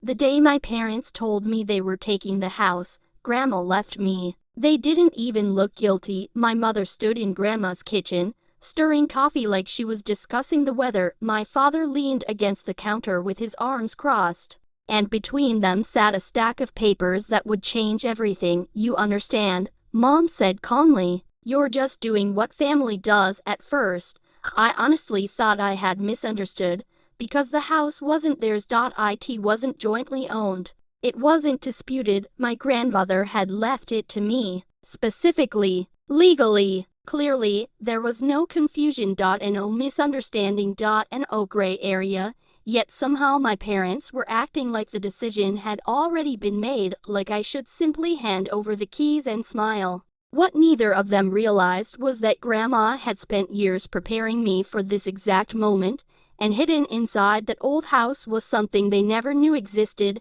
The day my parents told me they were taking the house, Grandma left me. They didn't even look guilty. My mother stood in Grandma's kitchen, stirring coffee like she was discussing the weather. My father leaned against the counter with his arms crossed, and between them sat a stack of papers that would change everything. You understand, Mom said calmly. You're just doing what family does. At first, I honestly thought I had misunderstood, because the house wasn't theirs. It wasn't jointly owned. It wasn't disputed. My grandmother had left it to me, specifically, legally. Clearly, there was no confusion and no misunderstanding and no gray area, yet somehow my parents were acting like the decision had already been made, like I should simply hand over the keys and smile. What neither of them realized was that Grandma had spent years preparing me for this exact moment, and hidden inside that old house was something they never knew existed.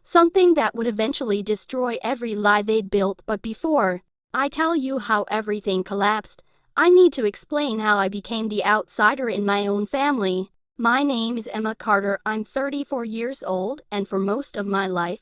Something that would eventually destroy every lie they'd built. But before I tell you how everything collapsed, I need to explain how I became the outsider in my own family. My name is Emma Carter. I'm 34 years old, and for most of my life,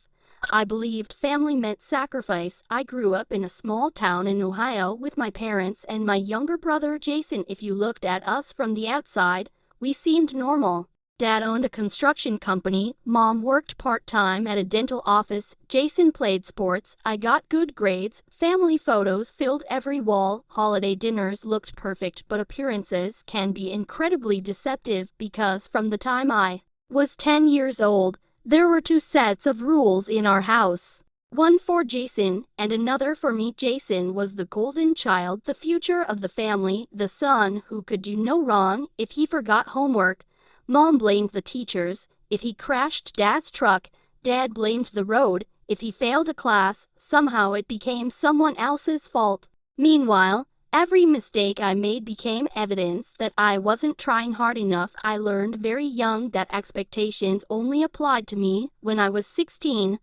I believed family meant sacrifice. I grew up in a small town in Ohio with my parents and my younger brother Jason. If you looked at us from the outside, we seemed normal. Dad owned a construction company, Mom worked part-time at a dental office, Jason played sports, I got good grades, family photos filled every wall, holiday dinners looked perfect. But appearances can be incredibly deceptive, because from the time I was 10 years old, there were two sets of rules in our house. One for Jason, and another for me. Jason was the golden child, the future of the family, the son who could do no wrong. If he forgot homework, Mom blamed the teachers. If he crashed Dad's truck, Dad blamed the road. If he failed a class, somehow it became someone else's fault. Meanwhile, every mistake I made became evidence that I wasn't trying hard enough. I learned very young that expectations only applied to me. When I was 16,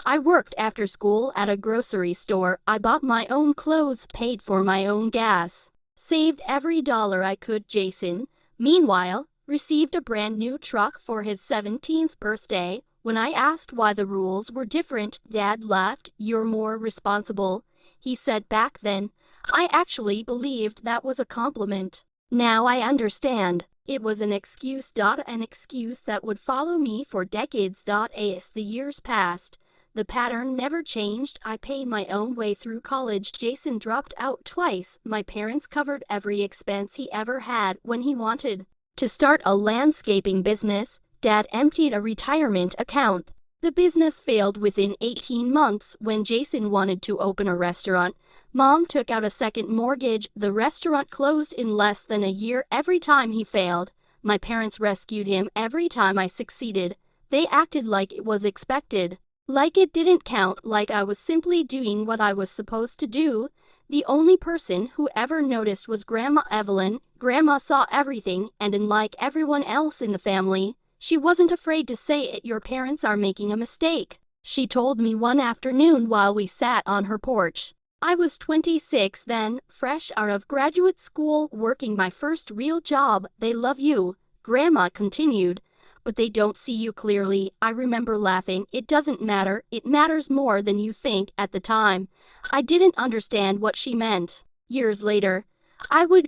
I worked after school at a grocery store. I bought my own clothes, paid for my own gas, saved every dollar I could. Jason, meanwhile, received a brand new truck for his 17th birthday. When I asked why the rules were different, Dad laughed. You're more responsible, he said. Back then, I actually believed that was a compliment. Now I understand. It was an excuse. An excuse that would follow me for decades. As the years passed, the pattern never changed. I paid my own way through college. Jason dropped out twice. My parents covered every expense he ever had. When he wanted to start a landscaping business, Dad emptied a retirement account. The business failed within 18 months. When Jason wanted to open a restaurant, Mom took out a second mortgage. The restaurant closed in less than a year. Every time he failed, my parents rescued him. Every time I succeeded, they acted like it was expected, like it didn't count, like I was simply doing what I was supposed to do. The only person who ever noticed was Grandma Evelyn. Grandma saw everything, and unlike everyone else in the family, she wasn't afraid to say it. Your parents are making a mistake, she told me one afternoon while we sat on her porch. I was 26 then, fresh out of graduate school, working my first real job. They love you, Grandma continued, but they don't see you clearly. I remember laughing. It doesn't matter. It matters more than you think. At the time, I didn't understand what she meant. Years later,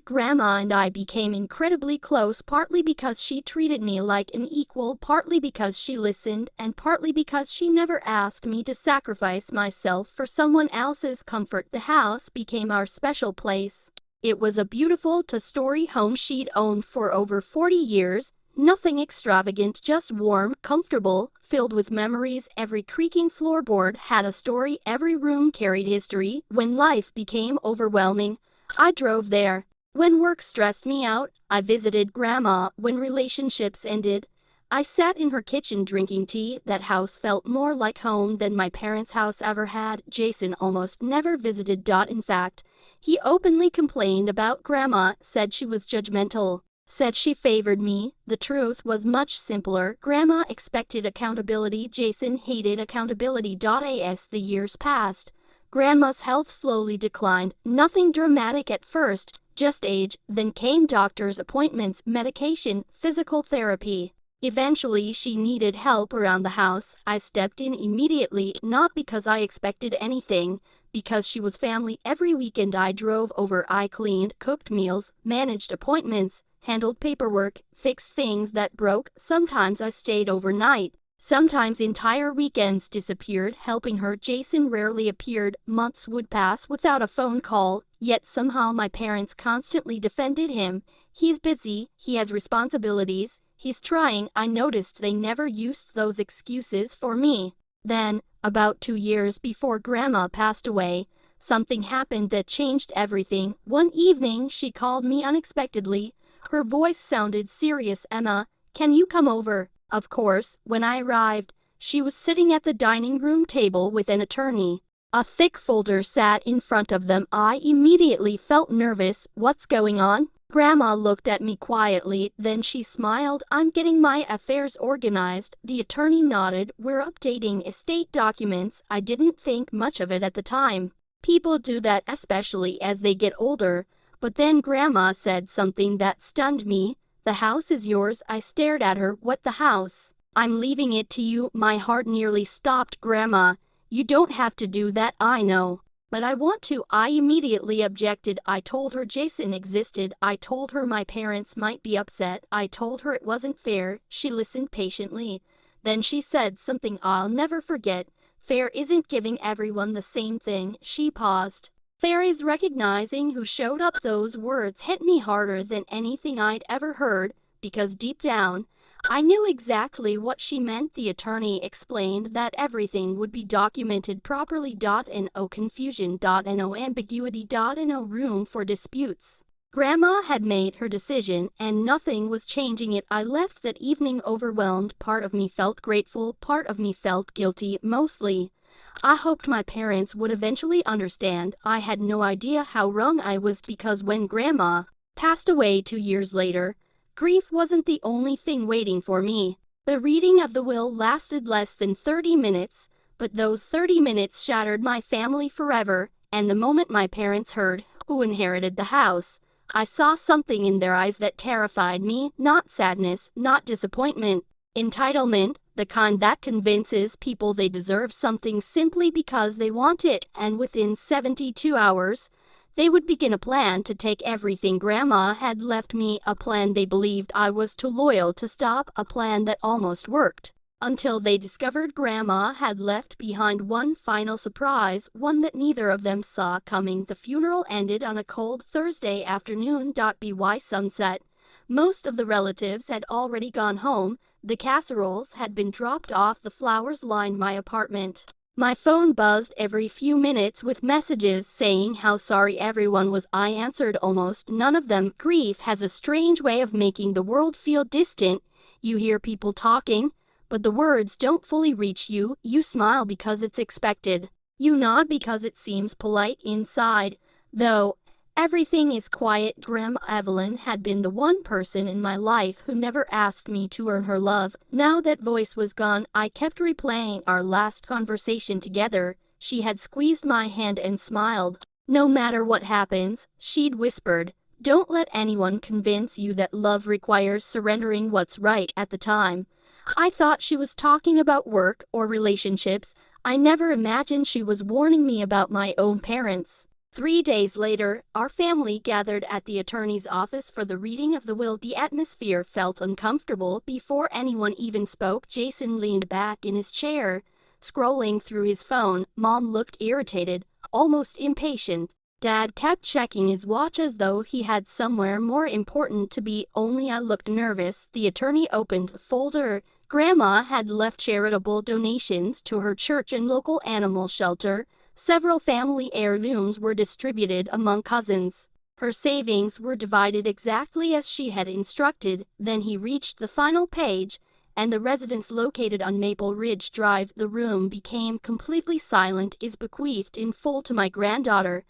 Grandma and I became incredibly close, partly because she treated me like an equal, partly because she listened, and partly because she never asked me to sacrifice myself for someone else's comfort. The house became our special place. It was a beautiful two-story home she'd owned for over 40 years. Nothing extravagant, just warm, comfortable, filled with memories. Every creaking floorboard had a story. Every room carried history. When life became overwhelming, I drove there. When work stressed me out, I visited Grandma. When relationships ended, I sat in her kitchen drinking tea. That house felt more like home than my parents' house ever had. Jason almost never visited. In fact, he openly complained about Grandma, said she was judgmental, said she favored me. The truth was much simpler. Grandma expected accountability. Jason hated accountability. As the years passed, Grandma's health slowly declined. Nothing dramatic at first, just age. Then came doctor's appointments, medication, physical therapy. Eventually, she needed help around the house. I stepped in immediately, not because I expected anything, because she was family. Every weekend I drove over, I cleaned, cooked meals, managed appointments, handled paperwork, fixed things that broke. Sometimes I stayed overnight. Sometimes entire weekends disappeared helping her. Jason rarely appeared. Months would pass without a phone call, yet somehow my parents constantly defended him. He's busy, he has responsibilities, he's trying. I noticed they never used those excuses for me. Then, about 2 years before Grandma passed away, something happened that changed everything. One evening, she called me unexpectedly. Her voice sounded serious. "Emma, can you come over?" Of course, when I arrived, she was sitting at the dining room table with an attorney. A thick folder sat in front of them. I immediately felt nervous. "What's going on?" Grandma looked at me quietly, then she smiled. "I'm getting my affairs organized." The attorney nodded. "We're updating estate documents." I didn't think much of it at the time. People do that, especially as they get older. But then Grandma said something that stunned me. "The house is yours." I stared at her. "What, the house?" "I'm leaving it to you." My heart nearly stopped. "Grandma, you don't have to do that. I know. But I want to." I immediately objected. I told her Jason existed. I told her my parents might be upset. I told her it wasn't fair. She listened patiently. Then she said something I'll never forget. "Fair isn't giving everyone the same thing." She paused. "Fair is recognizing who showed up." Those words hit me harder than anything I'd ever heard, because deep down, I knew exactly what she meant. The attorney explained that everything would be documented properly. No confusion, no ambiguity, no room for disputes. Grandma had made her decision, and nothing was changing it. I left that evening overwhelmed. Part of me felt grateful, part of me felt guilty. Mostly, I hoped my parents would eventually understand. I had no idea how wrong I was, because when Grandma passed away 2 years later, grief wasn't the only thing waiting for me. The reading of the will lasted less than 30 minutes, but those 30 minutes shattered my family forever, and the moment my parents heard who inherited the house, I saw something in their eyes that terrified me. Not sadness, not disappointment. Entitlement, the kind that convinces people they deserve something simply because they want it, and within 72 hours, they would begin a plan to take everything Grandma had left me. A plan they believed I was too loyal to stop. A plan that almost worked, until they discovered Grandma had left behind one final surprise, one that neither of them saw coming. The funeral ended on a cold Thursday afternoon. By sunset, most of the relatives had already gone home. The casseroles had been dropped off. The flowers lined my apartment. My phone buzzed every few minutes with messages saying how sorry everyone was. I answered almost none of them. Grief has a strange way of making the world feel distant. You hear people talking, but the words don't fully reach you. You smile because it's expected. You nod because it seems polite. Inside, though, everything is quiet. Grandma Evelyn had been the one person in my life who never asked me to earn her love. Now that voice was gone, I kept replaying our last conversation together. She had squeezed my hand and smiled. "No matter what happens," she'd whispered, "don't let anyone convince you that love requires surrendering what's right." At the time, I thought she was talking about work or relationships. I never imagined she was warning me about my own parents. 3 days later, our family gathered at the attorney's office for the reading of the will. The atmosphere felt uncomfortable. Before anyone even spoke, Jason leaned back in his chair, scrolling through his phone. Mom looked irritated, almost impatient. Dad kept checking his watch as though he had somewhere more important to be. Only I looked nervous. The attorney opened the folder. Grandma had left charitable donations to her church and local animal shelter. Several family heirlooms were distributed among cousins. Her savings were divided exactly as she had instructed. Then he reached the final page, and the residence located on Maple Ridge Drive. The room became completely silent. "Is bequeathed in full to my granddaughter,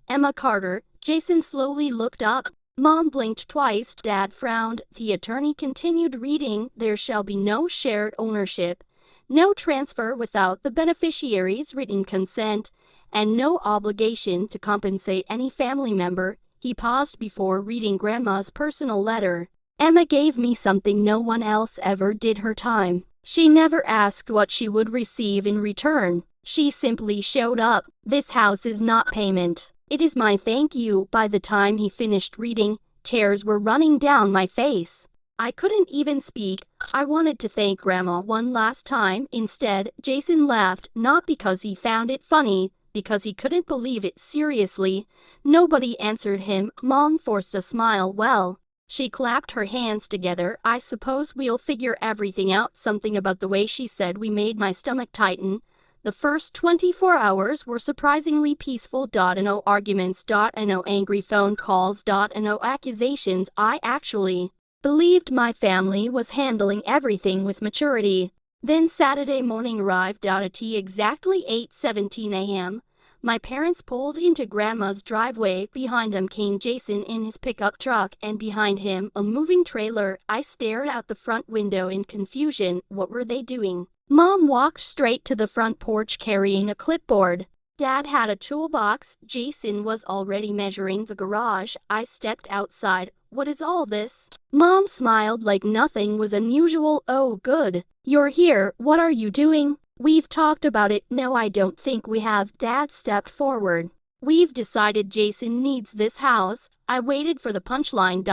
Emma Carter." Jason slowly looked up. Mom blinked twice. Dad frowned. The attorney continued reading. "There shall be no shared ownership, no transfer without the beneficiary's written consent, and no obligation to compensate any family member." He paused before reading Grandma's personal letter. Emma gave me something no one else ever did: her time. She never asked what she would receive in return. She simply showed up. This house is not payment. It is my thank you. By the time he finished reading, tears were running down my face. I couldn't even speak. I wanted to thank Grandma one last time. Instead, Jason laughed, not because he found it funny, because he couldn't believe it. Seriously. Nobody answered him. Mom forced a smile. Well, she clapped her hands together. I suppose we'll figure everything out. Something about the way she said we made my stomach tighten. The first 24 hours were surprisingly peaceful. No arguments. No angry phone calls. No accusations. I actually believed my family was handling everything with maturity. Then Saturday morning arrived. At exactly 8:17 a.m. my parents pulled into Grandma's driveway. Behind them came Jason in his pickup truck, and behind him a moving trailer. I stared out the front window in confusion. What were they doing? Mom walked straight to the front porch carrying a clipboard. Dad had a toolbox. Jason was already measuring the garage. I stepped outside. What is all this? Mom smiled like nothing was unusual. Oh, good. You're here. What are you doing? We've talked about it. No, I don't think we have. Dad stepped forward. We've decided Jason needs this house. I waited for the punchline.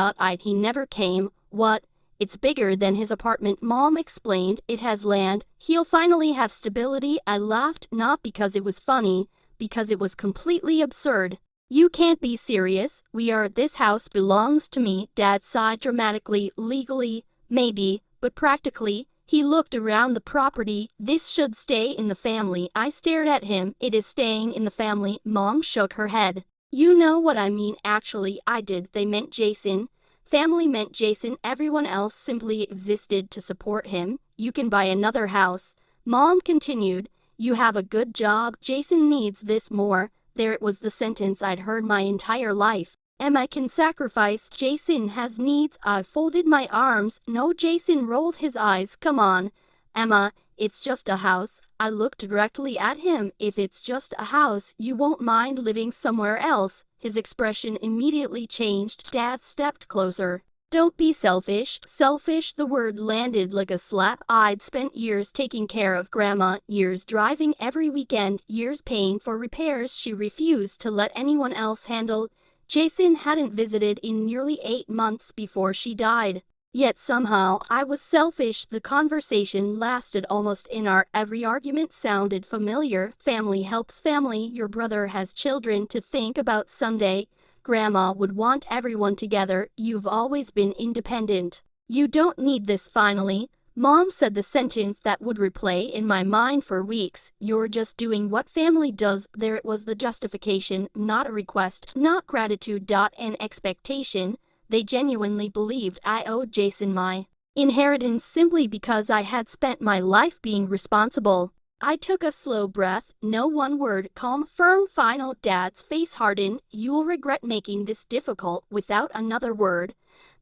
He never came. What? It's bigger than his apartment, Mom explained. It has land. He'll finally have stability. I laughed, not because it was funny, because it was completely absurd. You can't be serious. This house belongs to me. Dad sighed dramatically. Legally, maybe, but practically. He looked around the property. This should stay in the family. I stared at him. It is staying in the family. Mom shook her head. You know what I mean. Actually, I did. They meant Jason. Family meant Jason. Everyone else simply existed to support him. You can buy another house. Mom continued. You have a good job. Jason needs this more. There it was, the sentence I'd heard my entire life. Emma can sacrifice. Jason has needs. I folded my arms. No, Jason rolled his eyes. Come on, Emma, it's just a house. I looked directly at him. If it's just a house, you won't mind living somewhere else. His expression immediately changed. Dad stepped closer. Don't be selfish. Selfish, the word landed like a slap. I'd spent years taking care of Grandma, years driving every weekend, years paying for repairs she refused to let anyone else handle. Jason hadn't visited in nearly 8 months before she died. Yet somehow, I was selfish. The conversation lasted almost an hour. Every argument sounded familiar. Family helps family. Your brother has children to think about someday. Grandma would want everyone together. You've always been independent. You don't need this. Finally, Mom said the sentence that would replay in my mind for weeks. You're just doing what family does. There it was, the justification, not a request, not gratitude. An expectation. They genuinely believed I owed Jason my inheritance simply because I had spent my life being responsible. I took a slow breath. No one word. Calm, firm, final. Dad's face hardened. You'll regret making this difficult. Without another word,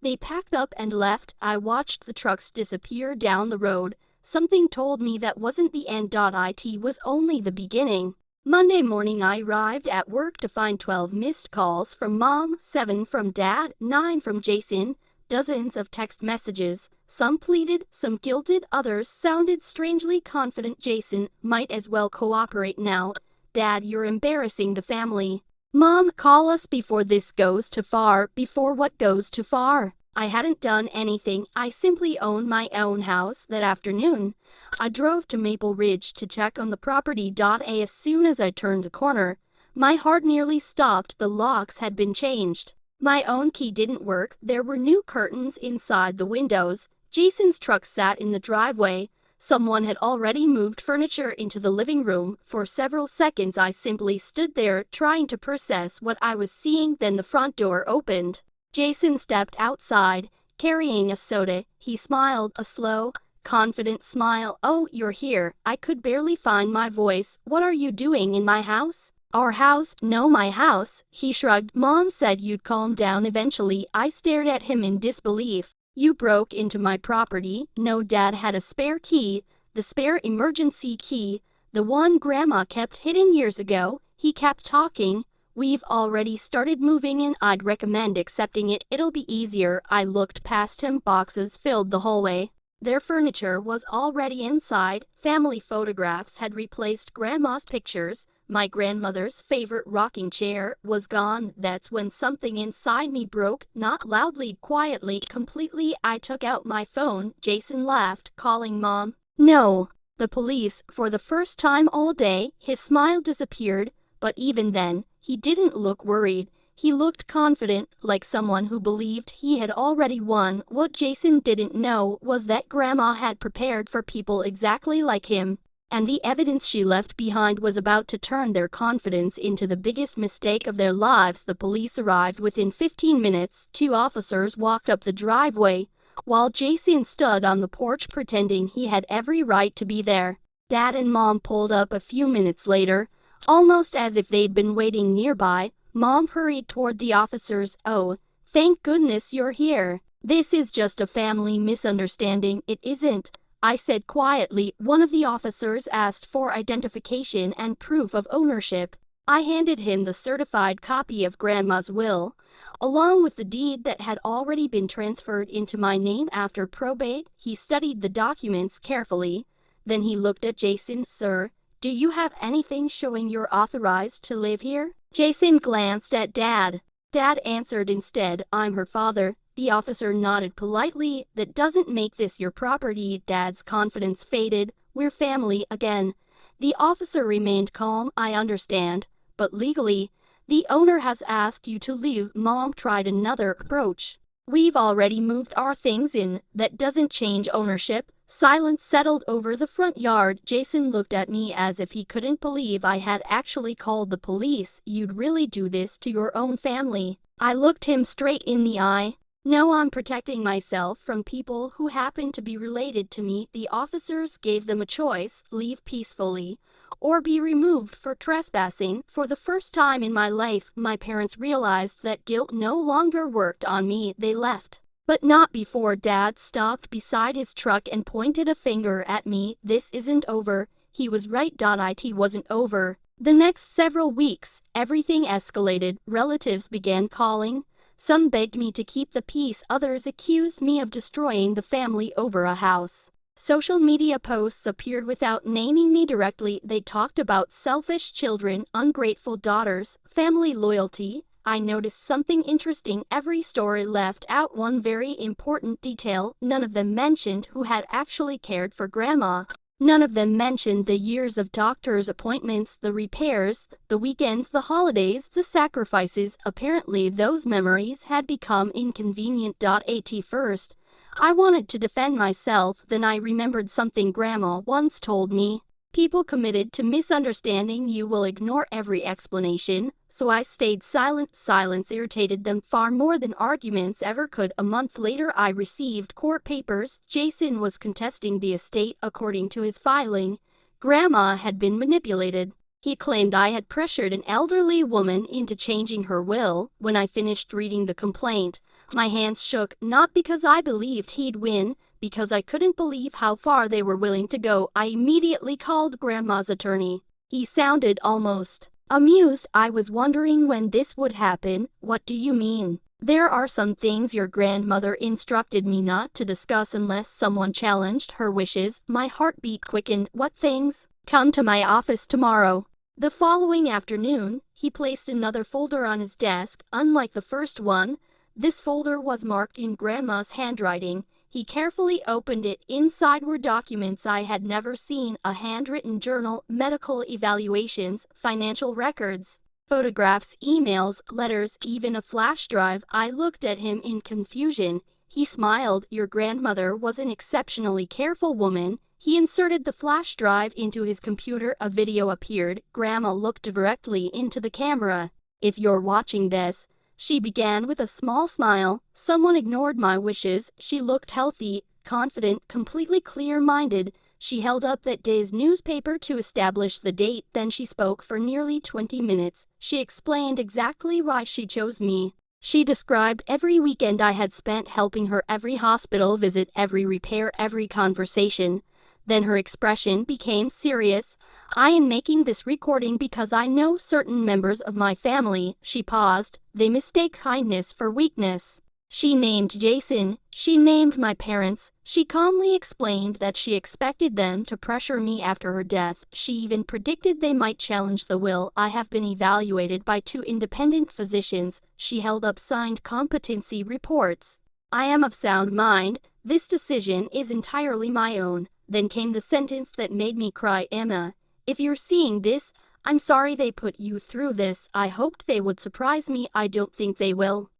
they packed up and left. I watched the trucks disappear down the road. Something told me that wasn't the end. It was only the beginning. Monday morning I arrived at work to find 12 missed calls from Mom, 7 from Dad, 9 from Jason, dozens of text messages. Some pleaded, some guilted, others sounded strangely confident. Jason might as well cooperate now. Dad, you're embarrassing the family. Mom, call us before this goes too far. Before what goes too far? I hadn't done anything. I simply owned my own house. That afternoon, I drove to Maple Ridge to check on the property. As soon as I turned the corner, my heart nearly stopped. The locks had been changed. My own key didn't work. There were new curtains inside the windows. Jason's truck sat in the driveway. Someone had already moved furniture into the living room. For several seconds I simply stood there, trying to process what I was seeing. Then the front door opened. Jason stepped outside, carrying a soda. He smiled, a slow, confident smile. Oh, you're here. I could barely find my voice. What are you doing in my house? Our house? No, my house. He shrugged. Mom said you'd calm down eventually. I stared at him in disbelief. You broke into my property? No, Dad had a spare key. The spare emergency key. The one Grandma kept hidden years ago. He kept talking. We've already started moving in. I'd recommend accepting it. It'll be easier. I looked past him. Boxes filled the hallway. Their furniture was already inside. Family photographs had replaced Grandma's pictures. My grandmother's favorite rocking chair was gone. That's when something inside me broke, not loudly, quietly, completely. I took out my phone. Jason laughed, calling Mom. No. The police, for the first time all day. His smile disappeared, but even then, he didn't look worried. He looked confident, like someone who believed he had already won. What Jason didn't know was that Grandma had prepared for people exactly like him, and the evidence she left behind was about to turn their confidence into the biggest mistake of their lives. The police arrived within 15 minutes. 2 officers walked up the driveway, while Jason stood on the porch pretending he had every right to be there. Dad and Mom pulled up a few minutes later, almost as if they'd been waiting nearby. Mom hurried toward the officers. Oh, thank goodness you're here. This is just a family misunderstanding. It isn't, I said quietly. One of the officers asked for identification and proof of ownership. I handed him the certified copy of Grandma's will, along with the deed that had already been transferred into my name after probate. He studied the documents carefully. Then he looked at Jason. Sir, do you have anything showing you're authorized to live here? Jason glanced at Dad. Dad answered instead, I'm her father. The officer nodded politely. That doesn't make this your property. Dad's confidence faded. We're family again. The officer remained calm. I understand, but legally, the owner has asked you to leave. Mom tried another approach. We've already moved our things in. That doesn't change ownership. Silence settled over the front yard. Jason looked at me as if he couldn't believe I had actually called the police. You'd really do this to your own family? I looked him straight in the eye. No, I'm protecting myself from people who happen to be related to me. The officers gave them a choice: leave peacefully or be removed for trespassing. For the first time in my life, my parents realized that guilt no longer worked on me. They left. But not before Dad stopped beside his truck and pointed a finger at me. This isn't over. He was right. It wasn't over. The next several weeks, everything escalated. Relatives began calling. Some begged me to keep the peace. Others accused me of destroying the family over a house. Social media posts appeared without naming me directly. They talked about selfish children, ungrateful daughters, family loyalty. I noticed something interesting. Every story left out one very important detail. None of them mentioned who had actually cared for Grandma. None of them mentioned the years of doctor's appointments, the repairs, the weekends, the holidays, the sacrifices. Apparently those memories had become inconvenient. At first, I wanted to defend myself. Then I remembered something Grandma once told me. People committed to misunderstanding you will ignore every explanation. So I stayed silent. Silence irritated them far more than arguments ever could. A month later, I received court papers. Jason was contesting the estate. According to his filing, Grandma had been manipulated. He claimed I had pressured an elderly woman into changing her will. When I finished reading the complaint, my hands shook, not because I believed he'd win, because I couldn't believe how far they were willing to go. I immediately called Grandma's attorney. He sounded almost amused. I was wondering when this would happen. What do you mean? There are some things your grandmother instructed me not to discuss unless someone challenged her wishes. My heartbeat quickened. What things? Come to my office tomorrow. The following afternoon, he placed another folder on his desk. Unlike the first one, this folder was marked in Grandma's handwriting. He carefully opened it. Inside were documents I had never seen: a handwritten journal, medical evaluations, financial records, photographs, emails, letters, even a flash drive. I looked at him in confusion. He smiled. Your grandmother was an exceptionally careful woman. He inserted the flash drive into his computer. A video appeared. Grandma looked directly into the camera. If you're watching this, she began with a small smile. Someone ignored my wishes. She looked healthy, confident, completely clear-minded. She held up that day's newspaper to establish the date. Then she spoke for nearly 20 minutes. She explained exactly why she chose me. She described every weekend I had spent helping her, every hospital visit, every repair, every conversation Then her expression became serious. I am making this recording because I know certain members of my family. She paused. They mistake kindness for weakness. She named Jason. She named my parents. She calmly explained that she expected them to pressure me after her death. She even predicted they might challenge the will. I have been evaluated by 2 independent physicians. She held up signed competency reports. I am of sound mind. This decision is entirely my own. Then came the sentence that made me cry. Emma, if you're seeing this, I'm sorry they put you through this. I hoped they would surprise me. I don't think they will.